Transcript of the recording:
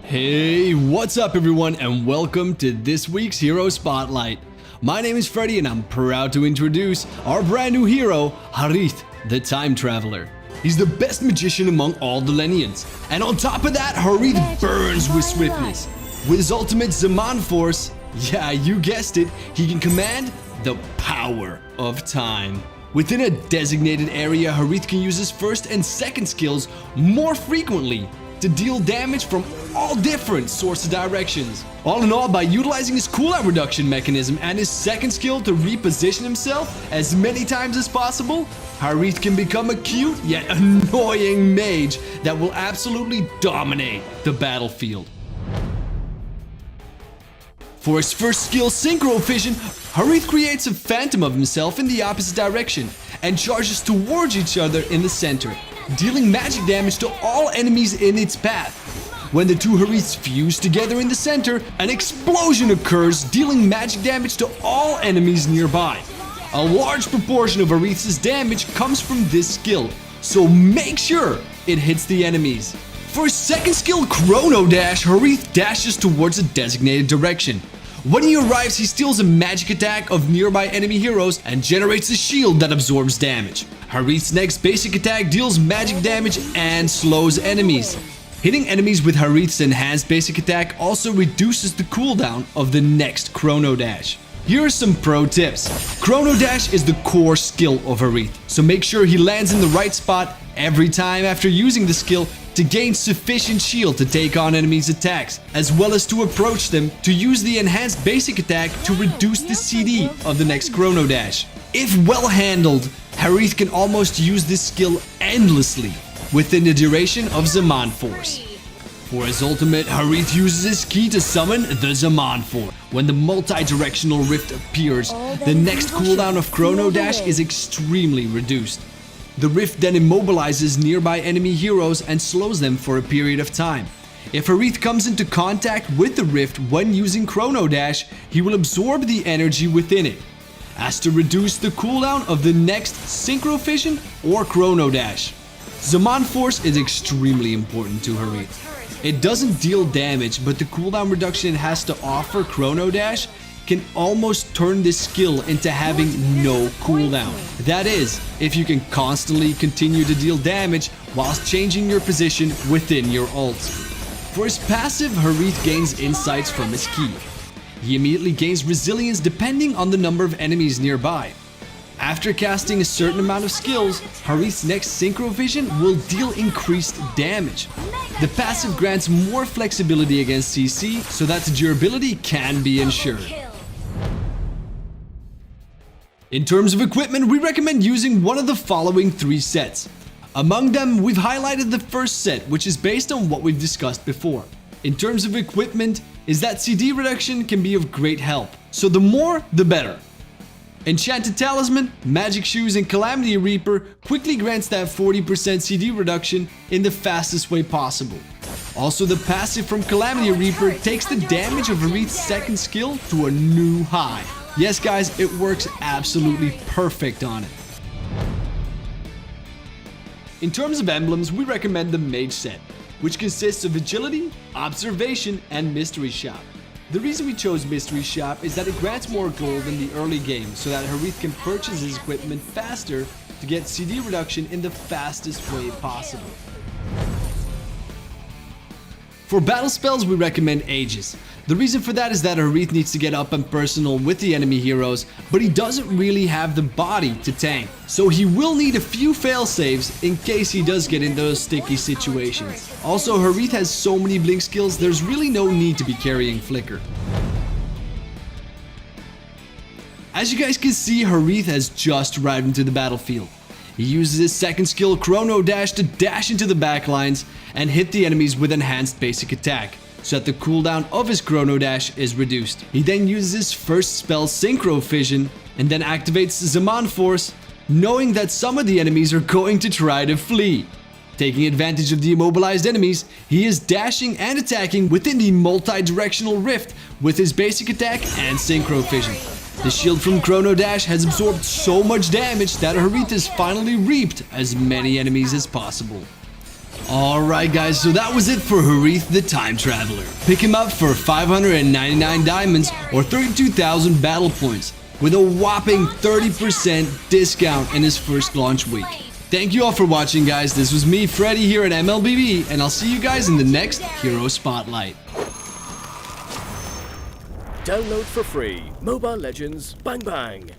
Hey, what's up everyone, and welcome to this week's Hero Spotlight. My name is Freddy and I'm proud to introduce our brand new hero, Harith, the Time Traveler. He's the best magician among all the Lenians, and on top of that, Harith burns with swiftness. With his ultimate Zaman Force, yeah, you guessed it, he can command the power of time. Within a designated area, Harith can use his first and second skills more frequently to deal damage from all different sorts of directions. All in all, by utilizing his cooldown reduction mechanism and his second skill to reposition himself as many times as possible, Harith can become a cute yet annoying mage that will absolutely dominate the battlefield. For his first skill, Synchro Vision, Harith creates a phantom of himself in the opposite direction and charges towards each other in the center, dealing magic damage to all enemies in its path. When the two Hariths fuse together in the center, an explosion occurs, dealing magic damage to all enemies nearby. A large proportion of Harith's damage comes from this skill, so make sure it hits the enemies. For his second skill, Chrono Dash, Harith dashes towards a designated direction. When he arrives, he steals a magic attack of nearby enemy heroes and generates a shield that absorbs damage. Harith's next basic attack deals magic damage and slows enemies. Hitting enemies with Harith's enhanced basic attack also reduces the cooldown of the next Chrono Dash. Here are some pro tips. Chrono Dash is the core skill of Harith, so make sure he lands in the right spot every time after using the skill to gain sufficient shield to take on enemies' attacks, as well as to approach them to use the enhanced basic attack to reduce the CD of the next Chrono Dash. If well handled, Harith can almost use this skill endlessly within the duration of Zaman Force. For his ultimate, Harith uses his key to summon the Zaman Force. When the multi-directional rift appears, the next cooldown of Chrono Dash is extremely reduced. The rift then immobilizes nearby enemy heroes and slows them for a period of time. If Harith comes into contact with the rift when using Chrono Dash, he will absorb the energy within it, as to reduce the cooldown of the next Synchro Vision or Chrono Dash. Zaman Force is extremely important to Harith. It doesn't deal damage, but the cooldown reduction it has to offer, Chrono Dash, can almost turn this skill into having no cooldown. That is, if you can constantly continue to deal damage whilst changing your position within your ult. For his passive, Harith gains insights from his key. He immediately gains resilience depending on the number of enemies nearby. After casting a certain amount of skills, Harith's next Synchro Vision will deal increased damage. The passive grants more flexibility against CC so that the durability can be ensured. In terms of equipment, we recommend using one of the following 3 sets. Among them, we've highlighted the first set, which is based on what we've discussed before. In terms of equipment, is that CD reduction can be of great help, so the more, the better. Enchanted Talisman, Magic Shoes, and Calamity Reaper quickly grants that 40% CD reduction in the fastest way possible. Also, the passive from Calamity Reaper takes the damage of Harith's second skill to a new high. Yes guys, it works absolutely perfect on it. In terms of emblems, we recommend the Mage set, which consists of Agility, Observation, and Mystery Shop. The reason we chose Mystery Shop is that it grants more gold in the early game so that Harith can purchase his equipment faster to get CD reduction in the fastest way possible. For battle spells, we recommend Aegis. The reason for that is that Harith needs to get up and personal with the enemy heroes, but he doesn't really have the body to tank. So he will need a few fail-saves in case he does get in those sticky situations. Also, Harith has so many blink skills, there's really no need to be carrying Flicker. As you guys can see, Harith has just arrived into the battlefield. He uses his second skill, Chrono Dash, to dash into the backlines and hit the enemies with enhanced basic attack, so that the cooldown of his Chrono Dash is reduced. He then uses his first spell, Synchro Vision, and then activates Zaman Force, knowing that some of the enemies are going to try to flee. Taking advantage of the immobilized enemies, he is dashing and attacking within the multi-directional rift with his basic attack and Synchro Vision. The shield from Chrono Dash has absorbed so much damage that Harith has finally reaped as many enemies as possible. Alright guys, so that was it for Harith the Time Traveler. Pick him up for 599 diamonds or 32,000 battle points with a whopping 30% discount in his first launch week. Thank you all for watching guys, this was me, Freddy here at MLBB, and I'll see you guys in the next Hero Spotlight. Download for free Mobile Legends Bang Bang.